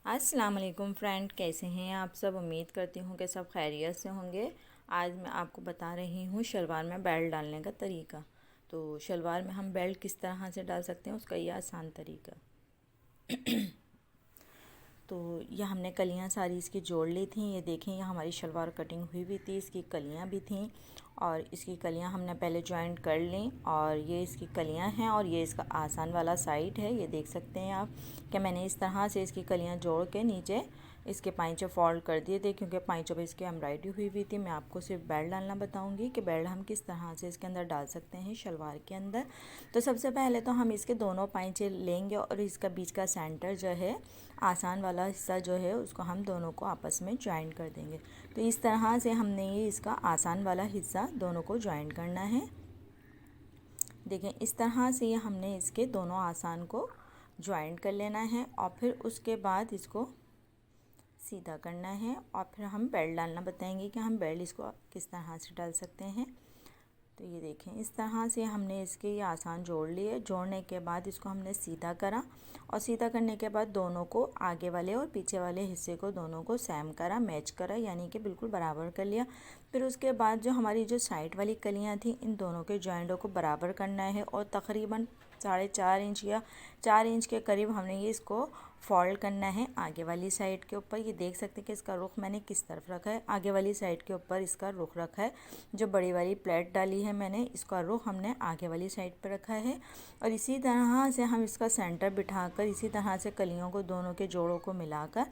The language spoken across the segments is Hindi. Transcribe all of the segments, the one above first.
अस्सलाम वालेकुम फ्रेंड, कैसे हैं आप सब। उम्मीद करती हूँ कि सब खैरियत से होंगे। आज मैं आपको बता रही हूँ शलवार में बेल्ट डालने का तरीका। तो शलवार में हम बेल्ट किस तरह से डाल सकते हैं उसका ये आसान तरीका। तो यह हमने कलियां सारी इसकी जोड़ ली थी। ये देखें, यह हमारी शलवार कटिंग हुई भी थी, इसकी कलियां भी थीं और इसकी कलियां हमने पहले जॉइंट कर ली। और ये इसकी कलियां हैं और ये इसका आसान वाला साइड है। ये देख सकते हैं आप कि मैंने इस तरह से इसकी कलियां जोड़ के नीचे इसके पाइंचे फोल्ड कर दिए थे, क्योंकि पाइंचों पे इसकी एम्ब्रॉयडरी हुई हुई थी। मैं आपको सिर्फ बेल्ट डालना बताऊंगी कि बेल्ट हम किस तरह से इसके अंदर डाल सकते हैं शलवार के अंदर। तो सबसे पहले तो हम इसके दोनों पाइंचे लेंगे और इसका बीच का सेंटर जो है, आसान वाला हिस्सा जो है, उसको हम दोनों को आपस में ज्वाइन कर देंगे। तो इस तरह से हमने ये इसका आसान वाला हिस्सा दोनों को ज्वाइन करना है। देखें, इस तरह से ये हमने इसके दोनों आसान को ज्वाइन कर लेना है और फिर उसके बाद इसको सीधा करना है और फिर हम बेल्ट डालना बताएंगे कि हम बेल्ट इसको किस तरह से डाल सकते हैं। तो ये देखें, इस तरह से हमने इसके ये आसान जोड़ लिए। जोड़ने के बाद इसको हमने सीधा करा और सीधा करने के बाद दोनों को, आगे वाले और पीछे वाले हिस्से को, दोनों को सेम करा, मैच करा, यानी कि बिल्कुल बराबर कर लिया। फिर उसके बाद जो हमारी जो साइड वाली कलियां थी, इन दोनों के जॉइंटों को बराबर करना है और तकरीबन 4.5 इंच या 4 इंच के करीब हमने ये इसको फोल्ड करना है आगे वाली साइड के ऊपर। ये देख सकते हैं कि इसका रुख मैंने किस तरफ रखा है। आगे वाली साइड के ऊपर इसका रुख रखा है। जो बड़ी वाली प्लेट डाली है मैंने, इसका रुख हमने आगे वाली साइड पर रखा है। और इसी तरह से हम इसका सेंटर बिठाकर इसी तरह से कलियों को, दोनों के जोड़ों को मिलाकर,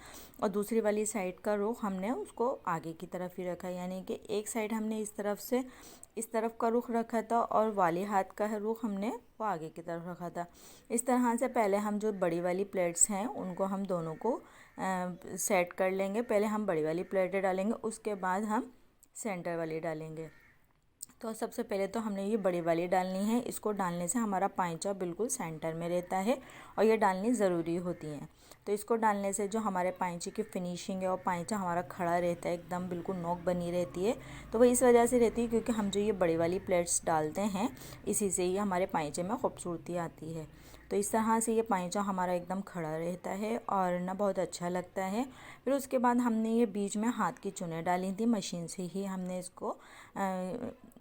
और दूसरी वाली साइड का रुख हमने उसको आगे की तरफ ही रखा। यानी कि एक साइड हमने इस तरफ से इस तरफ का रुख रखा था और वाली हाथ का रुख हमने वो आगे की तरफ रखा था। इस तरह से पहले हम जो बड़ी वाली प्लेट्स हैं उनको हम दोनों को सेट कर लेंगे। पहले हम बड़ी वाली प्लेटें डालेंगे, उसके बाद हम सेंटर वाली डालेंगे। तो सबसे पहले तो हमने ये बड़ी वाली डालनी है। इसको डालने से हमारा पाइंचा बिल्कुल सेंटर में रहता है और ये डालनी ज़रूरी होती है। तो इसको डालने से जो हमारे पाइंचे की फिनिशिंग है और पाइंचा हमारा खड़ा रहता है, एकदम बिल्कुल नोक बनी रहती है। तो वो इस वजह से रहती है क्योंकि हम जो ये बड़ी वाली प्लेट्स डालते हैं, इसी से ही हमारे पाइंचे में खूबसूरती आती है। तो इस तरह से ये पाइंचा हमारा एकदम खड़ा रहता है और ना बहुत अच्छा लगता है। फिर उसके बाद हमने ये बीच में हाथ की चुनें डाली थी। मशीन से ही हमने इसको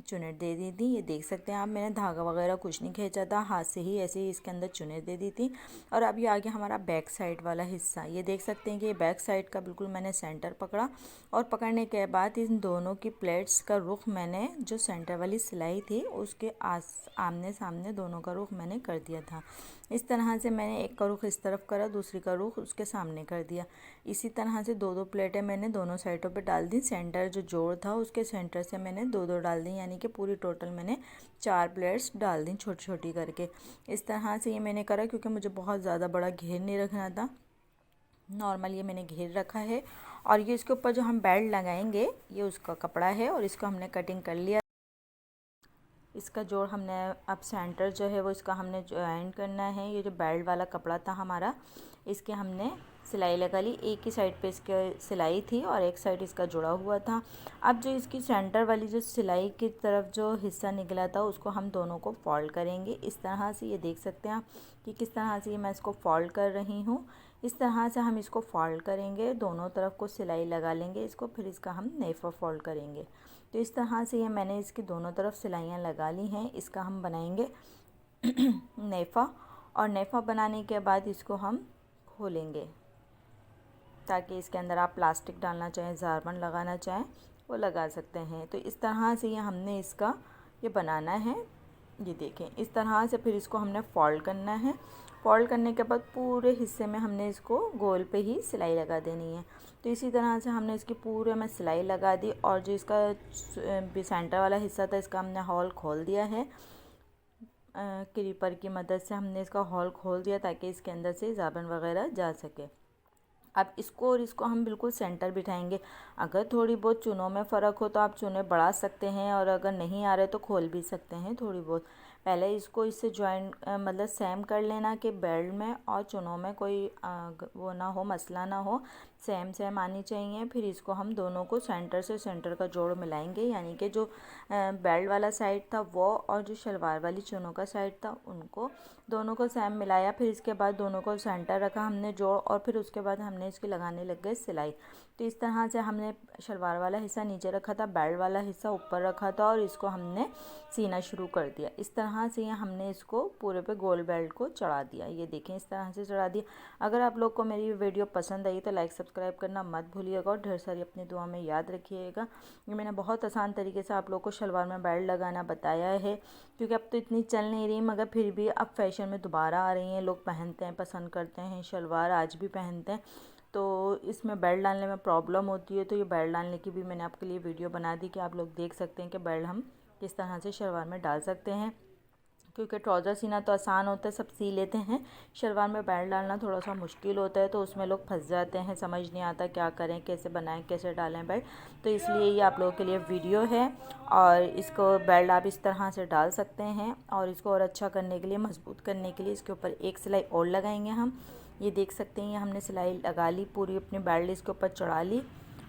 चुनें दे दी थी। ये देख सकते हैं आप, मैंने धागा वगैरह कुछ नहीं खींचा था, हाथ से ही ऐसे ही इसके अंदर चुनें दे दी थी। और अब ये आगे हमारा बैक साइड वाला हिस्सा, ये देख सकते हैं कि ये बैक साइड का बिल्कुल मैंने सेंटर पकड़ा और पकड़ने के बाद इन दोनों की प्लेट्स का रुख मैंने जो सेंटर वाली सिलाई थी उसके आमने सामने दोनों का रुख मैंने कर दिया था। इस तरह से मैंने एक का रुख इस तरफ करा, दूसरी का रुख उसके सामने कर दिया। इसी तरह से दो दो प्लेटें मैंने दोनों साइडों पे डाल दी। सेंटर जो जोड़ था उसके सेंटर से मैंने दो दो डाल दी, यानी कि पूरी टोटल मैंने 4 प्लेट्स डाल दी छोटी छोटी करके। इस तरह से ये मैंने करा क्योंकि मुझे बहुत ज़्यादा बड़ा घेर नहीं रखना था, नॉर्मल ये मैंने घेर रखा है। और ये इसके ऊपर जो हम बेल्ट लगाएंगे, ये उसका कपड़ा है और इसको हमने कटिंग कर लिया। इसका जोड़ हमने अब सेंटर जो है वो इसका हमने ज्वाइन करना है। ये जो बेल्ट वाला कपड़ा था हमारा, इसके हमने सिलाई लगा ली। एक ही साइड पे इसके सिलाई थी और एक साइड इसका जुड़ा हुआ था। अब जो इसकी सेंटर वाली जो सिलाई की तरफ जो हिस्सा निकला था उसको हम दोनों को फोल्ड करेंगे इस तरह से। ये देख सकते हैं आप कि किस तरह से मैं इसको फोल्ड कर रही हूँ। इस तरह से हम इसको फोल्ड करेंगे, दोनों तरफ को सिलाई लगा लेंगे इसको, फिर इसका हम नेफा फोल्ड करेंगे। तो इस तरह से ये मैंने इसकी दोनों तरफ सिलाइयाँ लगा ली हैं। इसका हम बनाएंगे नेफा, और नेफा बनाने के बाद इसको हम खोलेंगे ताकि इसके अंदर आप प्लास्टिक डालना चाहें, जारबन लगाना चाहें वो लगा सकते हैं। तो इस तरह से ये हमने इसका ये बनाना है। ये देखें, इस तरह से फिर इसको हमने फोल्ड करना है। फोल्ड करने के बाद पूरे हिस्से में हमने इसको गोल पे ही सिलाई लगा देनी है। तो इसी तरह से हमने इसकी पूरे में सिलाई लगा दी और जो इसका सेंटर वाला हिस्सा था इसका हमने हॉल खोल दिया है। क्रीपर की मदद से हमने इसका हॉल खोल दिया ताकि इसके अंदर से जारबन वगैरह जा सके। अब इसको और इसको हम बिल्कुल सेंटर बिठाएंगे। अगर थोड़ी बहुत चुनों में फ़र्क हो तो आप चुनें बढ़ा सकते हैं और अगर नहीं आ रहे तो खोल भी सकते हैं थोड़ी बहुत। पहले इसको इससे ज्वाइन मतलब सेम कर लेना कि बेल्ट में और चुनों में कोई वो ना हो, मसला ना हो, सेम सेम आनी चाहिए। फिर इसको हम दोनों को सेंटर से सेंटर का जोड़ मिलाएंगे, यानी कि जो बेल्ट वाला साइड था वो और जो शलवार वाली चुनों का साइड था उनको दोनों को सेम मिलाया। फिर इसके बाद दोनों को सेंटर रखा हमने जोड़, और फिर उसके बाद हमने इसकी लगाने लग गए सिलाई। तो इस तरह से हमने शलवार वाला हिस्सा नीचे रखा था, बेल्ट वाला हिस्सा ऊपर रखा था, और इसको हमने सीना शुरू कर दिया। इस तरह से हमने इसको पूरे पे गोल बेल्ट को चढ़ा दिया। ये देखें इस तरह से चढ़ा दिया। अगर आप लोग को मेरी वीडियो पसंद आई तो लाइक सब्सक्राइब करना मत भूलिएगा, और ढेर सारी अपनी दुआ में याद रखिएगा। ये मैंने बहुत आसान तरीके से आप लोग को शलवार में बेल्ट लगाना बताया है, क्योंकि अब तो इतनी चल नहीं रही, मगर फिर भी अब फैशन में दोबारा आ रही हैं, लोग पहनते हैं, पसंद करते हैं, शलवार आज भी पहनते हैं। तो इसमें बेल्ट डालने में प्रॉब्लम होती है, तो ये बेल्ट डालने की भी मैंने आपके लिए वीडियो बना दी कि आप लोग देख सकते हैं कि बेल्ट हम किस तरह से शलवार में डाल सकते हैं। क्योंकि ट्राउज़र सीना तो आसान होता है, सब सी लेते हैं, शलवार में बेल्ट डालना थोड़ा सा मुश्किल होता है, तो उसमें लोग फंस जाते हैं, समझ नहीं आता क्या करें, कैसे बनाएं, कैसे डालें बेल्ट। तो इसलिए ये आप लोगों के लिए वीडियो है, और इसको बेल्ट आप इस तरह से डाल सकते हैं। और इसको और अच्छा करने के लिए, मजबूत करने के लिए इसके ऊपर एक सिलाई और लगाएंगे हम। ये देख सकते हैं, ये हमने सिलाई लगा ली पूरी, अपनी बेल्ट इसके ऊपर चढ़ा ली।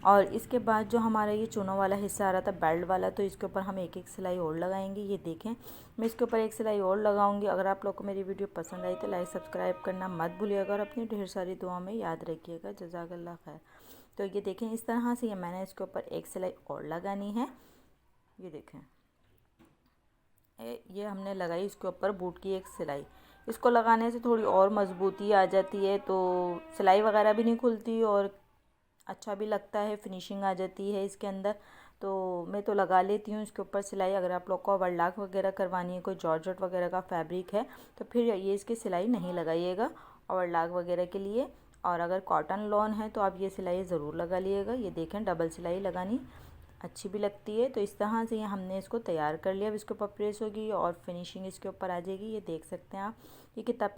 और इसके बाद जो हमारा ये चुनों वाला हिस्सा आ रहा था बेल्ट वाला, तो इसके ऊपर हम एक एक सिलाई और लगाएंगे। ये देखें, मैं इसके ऊपर एक सिलाई और लगाऊंगी। अगर आप लोग को मेरी वीडियो पसंद आई तो लाइक सब्सक्राइब करना मत भूलिएगा, और अपनी ढेर सारी दुआ में याद रखिएगा। जज़ाकल्लाह खैर। तो ये देखें इस तरह से, ये मैंने इसके ऊपर एक सिलाई और लगानी है। ये देखें, ये हमने लगाई इसके ऊपर बूट की एक सिलाई। इसको लगाने से थोड़ी और मजबूती आ जाती है, तो सिलाई वगैरह भी नहीं खुलती और अच्छा भी लगता है, फिनिशिंग आ जाती है इसके अंदर। तो मैं तो लगा लेती हूँ इसके ऊपर सिलाई। अगर आप लोग को वर्लाक वगैरह करवानी है, कोई जॉर्जेट वगैरह का फैब्रिक है, तो फिर ये इसकी सिलाई नहीं लगाइएगा वर्लाक वगैरह के लिए। और अगर कॉटन लॉन है तो आप ये सिलाई ज़रूर लगा लिएगा। ये देखें, डबल सिलाई लगानी अच्छी भी लगती है। तो इस तरह से ये हमने इसको तैयार कर लिया। अब इसके ऊपर प्रेस होगी और फिनिशिंग इसके ऊपर आ जाएगी। ये देख सकते हैं आप, ये कितना